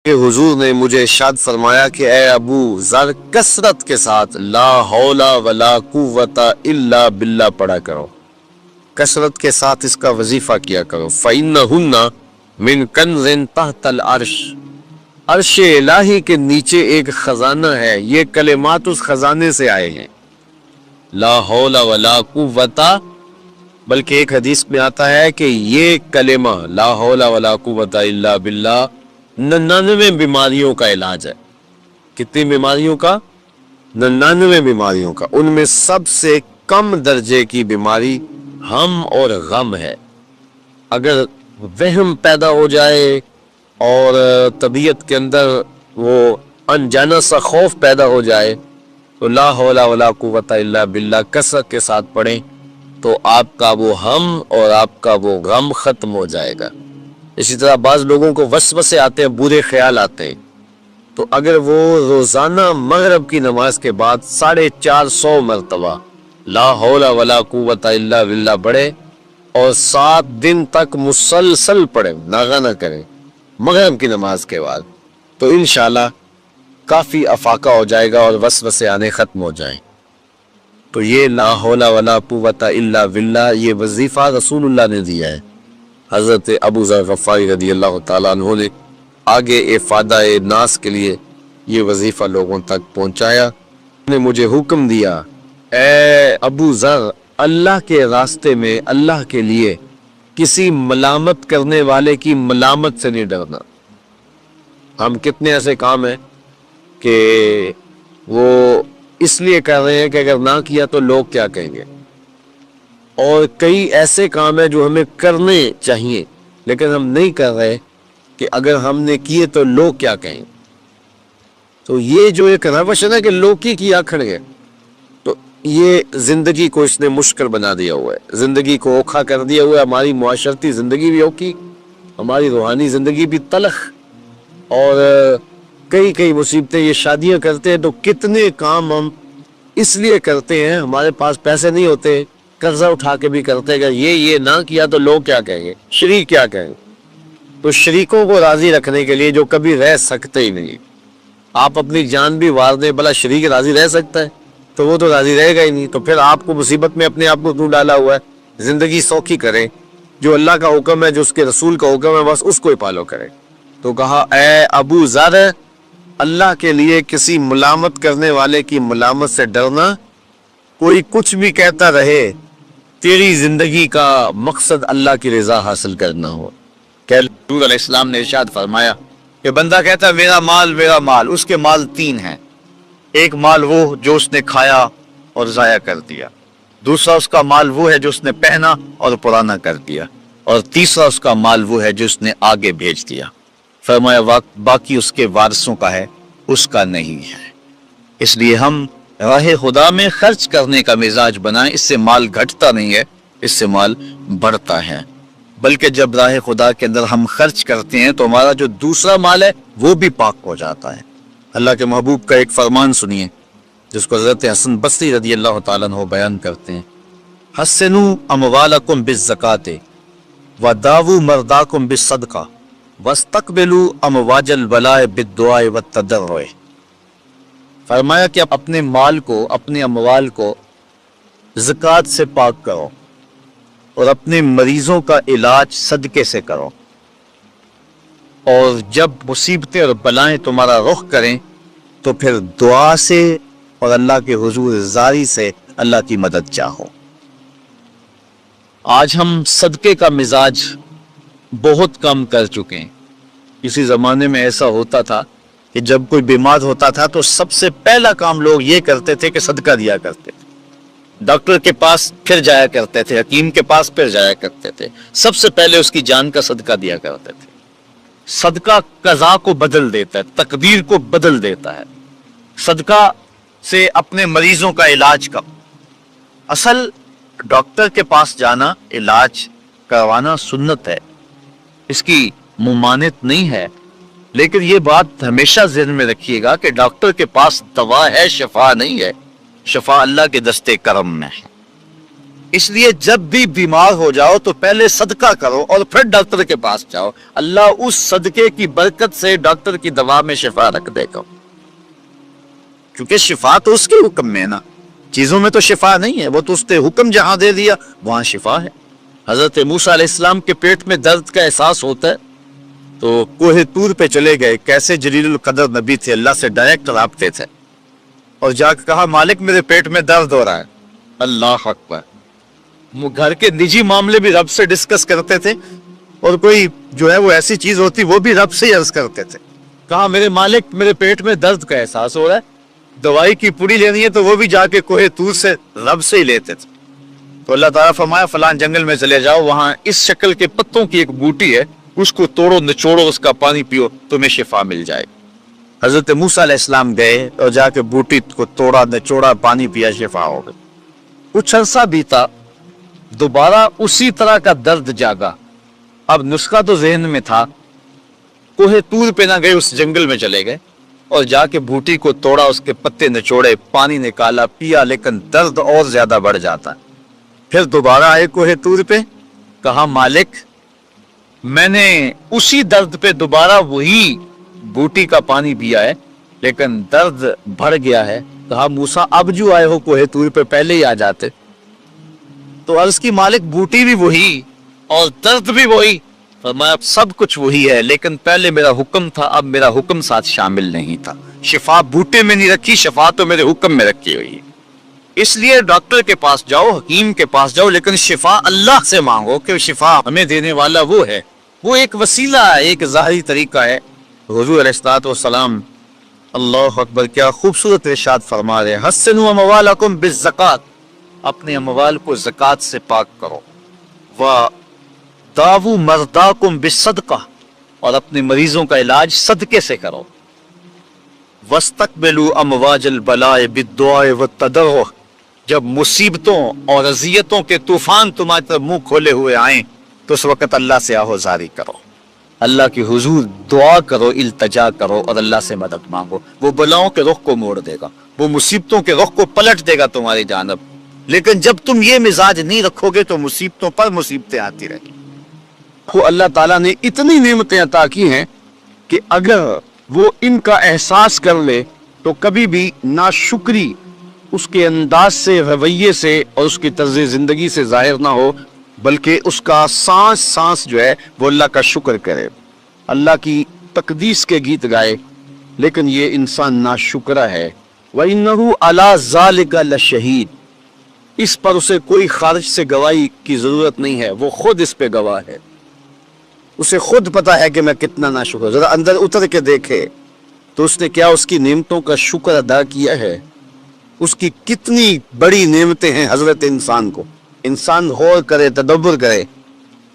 کہ حضور نے مجھے ارشاد فرمایا کہ اے ابو ذر کثرت کے ساتھ لا حول ولا قوت الا باللہ پڑھا کرو، کثرت کے ساتھ اس کا وظیفہ کیا کرو۔ فَإِنَّهُنَّ مِن كَنْزٍ تحت العرش، عرش الہی کے نیچے ایک خزانہ ہے، یہ کلمات اس خزانے سے آئے ہیں، لا حول ولا قوت، بلکہ ایک حدیث میں آتا ہے کہ یہ کلمہ لا حول ولا قوت الا باللہ 99 بیماریوں کا علاج ہے۔ کتنی بیماریوں کا؟ 99 بیماریوں کا۔ ان میں سب سے کم درجے کی بیماری ہم اور غم ہے۔ اگر وہم پیدا ہو جائے اور طبیعت کے اندر وہ انجانا سا خوف پیدا ہو جائے تو لا حول ولا قوت الا باللہ کثرت کے ساتھ پڑھیں تو آپ کا وہ ہم اور آپ کا وہ غم ختم ہو جائے گا۔ اسی طرح بعض لوگوں کو وسوسے آتے ہیں، برے خیال آتے ہیں، تو اگر وہ روزانہ مغرب کی نماز کے بعد 450 مرتبہ لا حول ولا قوت الا باللہ پڑھے اور 7 دن تک مسلسل پڑھیں، ناغہ نہ کریں مغرب کی نماز کے بعد، تو انشاءاللہ کافی افاقہ ہو جائے گا اور وسوسے آنے ختم ہو جائیں۔ تو یہ لا حول ولا قوت الا باللہ یہ وظیفہ رسول اللہ نے دیا ہے۔ حضرت ابو ذر غفاری رضی اللہ تعالیٰ عنہ نے آگے افادہ ناس کے لیے یہ وظیفہ لوگوں تک پہنچایا۔ انہوں نے مجھے حکم دیا، اے ابو ذر اللہ کے راستے میں اللہ کے لیے کسی ملامت کرنے والے کی ملامت سے نہیں ڈرنا۔ ہم کتنے ایسے کام ہیں کہ وہ اس لیے کر رہے ہیں کہ اگر نہ کیا تو لوگ کیا کہیں گے، اور کئی ایسے کام ہیں جو ہمیں کرنے چاہیے لیکن ہم نہیں کر رہے کہ اگر ہم نے کیے تو لوگ کیا کہیں۔ تو یہ جو ایک روش ہے نا کہ لوگ کی کیا کھڑے، تو یہ زندگی کو اس نے مشکل بنا دیا ہوا ہے، زندگی کو اوکھا کر دیا ہوا ہے۔ ہماری معاشرتی زندگی بھی اوکھی، ہماری روحانی زندگی بھی تلخ، اور کئی مصیبتیں۔ یہ شادیاں کرتے ہیں تو کتنے کام ہم اس لیے کرتے ہیں، ہمارے پاس پیسے نہیں ہوتے، قرضہ اٹھا کے بھی کرتے ہیں، یہ نہ کیا تو لوگ کیا کہیں گے، شریک کیا کہیں گے۔ تو شریکوں کو راضی رکھنے کے لیے جو کبھی رہ سکتے ہی نہیں، آپ اپنی جان بھی وار دیں، بھلا شریک راضی رہ سکتا ہے؟ تو وہ تو راضی رہے گا ہی نہیں، تو پھر آپ کو مصیبت میں اپنے آپ کو کیوں ڈالا ہوا ہے؟ زندگی سوکھی کریں، جو اللہ کا حکم ہے، جو اس کے رسول کا حکم ہے، بس اس کو ہی فالو کریں۔ تو کہا اے ابو ذر اللہ کے لیے کسی ملامت کرنے والے کی ملامت سے ڈرنا، کوئی کچھ بھی کہتا رہے، تیری زندگی کا مقصد اللہ کی رضا حاصل کرنا ہو۔ کہ حضور علیہ السلام نے ارشاد فرمایا کہ بندہ کہتا ہے میرا مال، اس کے مال 3 ہیں۔ ایک مال وہ جو اس نے کھایا اور ضائع کر دیا، دوسرا اس کا مال وہ ہے جو اس نے پہنا اور پرانا کر دیا، اور تیسرا اس کا مال وہ ہے جو اس نے آگے بھیج دیا۔ فرمایا باقی اس کے وارثوں کا ہے، اس کا نہیں ہے۔ اس لیے ہم راہ خدا میں خرچ کرنے کا مزاج بنائیں، اس سے مال گھٹتا نہیں ہے، اس سے مال بڑھتا ہے۔ بلکہ جب راہ خدا کے اندر ہم خرچ کرتے ہیں تو ہمارا جو دوسرا مال ہے وہ بھی پاک ہو جاتا ہے۔ اللہ کے محبوب کا ایک فرمان سنیے جس کو حضرت حسن بصری رضی اللہ تعالیٰ عنہ بیان کرتے ہیں، حسنوا اموالکم بالزکاۃ وداووا مرداکم بالصدقہ واستقبلوا امواج البلاء بالدعاء والتضرع۔ فرمایا کہ اپنے مال کو، اپنے اموال کو زکوٰۃ سے پاک کرو اور اپنے مریضوں کا علاج صدقے سے کرو، اور جب مصیبتیں اور بلائیں تمہارا رخ کریں تو پھر دعا سے اور اللہ کے حضور زاری سے اللہ کی مدد چاہو۔ آج ہم صدقے کا مزاج بہت کم کر چکے ہیں۔ کسی زمانے میں ایسا ہوتا تھا کہ جب کوئی بیمار ہوتا تھا تو سب سے پہلا کام لوگ یہ کرتے تھے کہ صدقہ دیا کرتے تھے، ڈاکٹر کے پاس پھر جایا کرتے تھے، حکیم کے پاس پھر جایا کرتے تھے، سب سے پہلے اس کی جان کا صدقہ دیا کرتے تھے۔ صدقہ قضا کو بدل دیتا ہے، تقدیر کو بدل دیتا ہے۔ صدقہ سے اپنے مریضوں کا علاج کرو۔ اصل ڈاکٹر کے پاس جانا، علاج کروانا سنت ہے، اس کی ممانعت نہیں ہے، لیکن یہ بات ہمیشہ ذہن میں رکھیے گا کہ ڈاکٹر کے پاس دوا ہے، شفا نہیں ہے، شفا اللہ کے دستے کرم میں ہے۔ اس لیے جب بھی بیمار ہو جاؤ تو پہلے صدقہ کرو اور پھر ڈاکٹر کے پاس جاؤ. اللہ اس صدقے کی برکت سے ڈاکٹر کی دوا میں شفا رکھ دے گا, کیونکہ شفا تو اس کے حکم میں ہے نا, چیزوں میں تو شفا نہیں ہے, وہ تو اس نے حکم جہاں دے دیا وہاں شفا ہے. حضرت موسیٰ علیہ السلام کے پیٹ میں درد کا احساس ہوتا ہے تو کوہ طور پہ چلے گئے. کیسے جلیل القدر نبی تھے, اللہ سے ڈائریکٹ رابطے تھے, اور جا کے کہا مالک میرے پیٹ میں درد ہو رہا ہے. اللہ اکبر. گھر کے نجی معاملے بھی رب سے ڈسکس کرتے تھے, اور کوئی جو ہے وہ ایسی چیز ہوتی وہ بھی رب سے ہی عرض کرتے تھے. کہا میرے مالک میرے پیٹ میں درد کا احساس ہو رہا ہے, دوائی کی پوری لینی ہے, تو وہ بھی جا کے کوہ طور سے رب سے ہی لیتے تھے. تو اللہ تعالیٰ فرمایا فلان جنگل میں چلے جاؤ, وہاں اس شکل کے پتوں کی ایک بوٹی ہے, اس کو توڑو نچوڑو, اس کا پانی پیو, تمہیں شفا مل جائے. حضرت موسیٰ علیہ السلام گئے اور جا کے بوٹی کو توڑا نچوڑا, پانی پیا, شفا ہو گئی. کچھ عرصہ بیتا, دوبارہ اسی طرح کا درد جاگا. اب نسخہ تو ذہن میں تھا, کوہ طور پہ نہ گئے, اس جنگل میں چلے گئے اور جا کے بوٹی کو توڑا, اس کے پتے نچوڑے, پانی نکالا, پیا, لیکن درد اور زیادہ بڑھ جاتا. پھر دوبارہ آئے کوہ طور پہ, کہا مالک میں نے اسی درد پہ دوبارہ وہی بوٹی کا پانی پیا ہے, لیکن درد بڑھ گیا ہے. کہا موسیٰ اب جو آئے ہو کوہ طور پہ پہلے ہی آ جاتے. تو عرض کی مالک بوٹی بھی وہی اور درد بھی وہی. فرمایا سب کچھ وہی ہے, لیکن پہلے میرا حکم تھا, اب میرا حکم ساتھ شامل نہیں تھا. شفا بوٹے میں نہیں رکھی, شفا تو میرے حکم میں رکھی ہوئی ہے. اس لیے ڈاکٹر کے پاس جاؤ, حکیم کے پاس جاؤ, لیکن شفا اللہ سے مانگو, کہ شفا ہمیں دینے والا وہ ہے. وہ ایک وسیلہ ہے, ایک ظاہری طریقہ ہے. حضور علیہ الصلوۃ والسلام اللہ اکبر کیا خوبصورت ارشاد فرما رہے ہیں, حسنوا اموالکم بالزکات, اپنے اموال کو زکات سے پاک کرو. وَدَاوُوا مَرْضَاكُمْ بِالصَّدْقَةِ, اور اپنے مریضوں کا علاج صدقے سے کرو. وَاسْتَقْبِلُوا أَمْوَاجَ الْبَلَاءِ بِالدُّعَاءِ وَالتَّضَرُّعِ, جب مصیبتوں اور اذیتوں کے طوفان تمہاری طرف منہ کھولے ہوئے آئیں تو اس وقت اللہ سے آہوزاری کرو, اللہ کی حضور دعا کرو, التجا کرو اور اللہ سے مدد مانگو. وہ بلاؤں کے رخ کو موڑ دے گا, وہ مصیبتوں کے رخ کو پلٹ دے گا تمہاری جانب. لیکن جب تم یہ مزاج نہیں رکھو گے تو مصیبتوں پر مصیبتیں آتی رہیں گی. وہ اللہ تعالیٰ نے اتنی نعمتیں عطا کی ہیں کہ اگر وہ ان کا احساس کر لے تو کبھی بھی ناشکری اس کے انداز سے, رویے سے اور اس کی طرز زندگی سے ظاہر نہ ہو, بلکہ اس کا سانس سانس جو ہے وہ اللہ کا شکر کرے, اللہ کی تقدیس کے گیت گائے. لیکن یہ انسان ناشکرا ہے. وَإِنَّهُ عَلَى ذَلِكَ لَشَهِيدٌ, اس پر اسے کوئی خارج سے گواہی کی ضرورت نہیں ہے, وہ خود اس پہ گواہ ہے. اسے خود پتا ہے کہ میں کتنا ناشکر. ذرا اندر اتر کے دیکھے تو اس نے کیا اس کی نعمتوں کا شکر ادا کیا ہے. اس کی کتنی بڑی نعمتیں ہیں حضرت انسان کو. انسان غور کرے, تدبر کرے.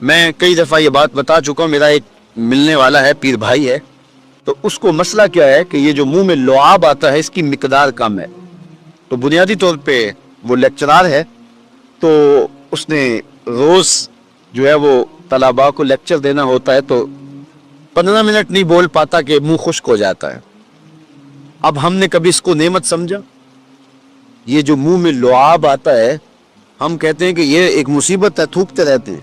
میں کئی دفعہ یہ بات بتا چکا ہوں, میرا ایک ملنے والا ہے, پیر بھائی ہے, تو اس کو مسئلہ کیا ہے کہ یہ جو منہ میں لعاب آتا ہے اس کی مقدار کم ہے. تو بنیادی طور پہ وہ لیکچرار ہے, تو اس نے روز جو ہے وہ طلباء کو لیکچر دینا ہوتا ہے, تو 15 منٹ نہیں بول پاتا کہ منہ خشک ہو جاتا ہے. اب ہم نے کبھی اس کو نعمت سمجھا؟ یہ جو منہ میں لعاب آتا ہے ہم کہتے ہیں کہ یہ ایک مصیبت ہے, تھوکتے رہتے ہیں.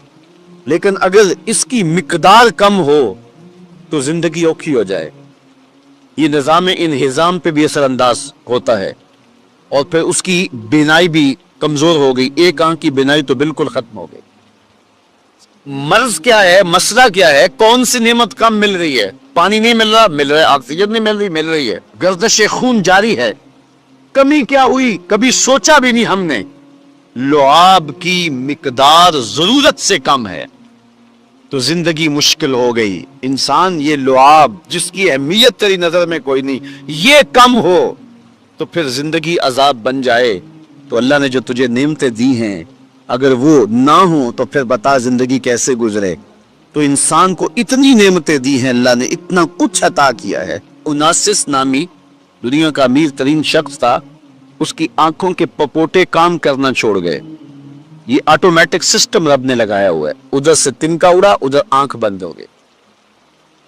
لیکن اگر اس کی مقدار کم ہو تو زندگی اوکھی ہو جائے. یہ نظام انہضام پہ بھی اثر انداز ہوتا ہے, اور پھر اس کی بینائی بھی کمزور ہو گئی. ایک آنکھ کی بینائی تو بالکل ختم ہو گئی. مرض کیا ہے, مسئلہ کیا ہے, کون سی نعمت کم مل رہی ہے؟ پانی نہیں مل رہا, مل رہا ہے. آکسیجن نہیں مل رہی ہے. گردش خون جاری ہے. کمی کیا ہوئی, کبھی سوچا بھی نہیں ہم نے. لعاب کی مقدار ضرورت سے کم ہے تو زندگی مشکل ہو گئی. انسان یہ لعاب جس کی اہمیت تیری نظر میں کوئی نہیں, یہ کم ہو تو پھر زندگی عذاب بن جائے. تو اللہ نے جو تجھے نعمتیں دی ہیں اگر وہ نہ ہوں تو پھر بتا زندگی کیسے گزرے. تو انسان کو اتنی نعمتیں دی ہیں اللہ نے, اتنا کچھ عطا کیا ہے. اوناسس نامی دنیا کا امیر ترین شخص تھا, اس کی آنکھوں کے پپوٹے کام کرنا چھوڑ گئے. یہ آٹومیٹک سسٹم رب نے لگایا ہوا ہے, ادھر سے تنکا اڑا, ادھر آنکھ بند ہو گئی.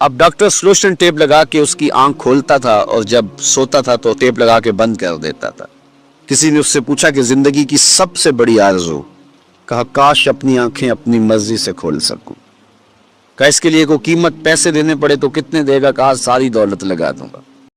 اب ڈاکٹر سلوشن ٹیپ لگا کے اس کی آنکھ کھولتا تھا اور جب سوتا تھا تو ٹیپ لگا کے بند کر دیتا تھا. کسی نے اس سے پوچھا کہ زندگی کی سب سے بڑی آرزو کہا کاش اپنی آنکھیں اپنی مرضی سے کھول سکوں. کہا اس کے لیے کوئی قیمت پیسے دینے پڑے تو کتنے دے گا؟ کہا ساری دولت لگا دوں گا.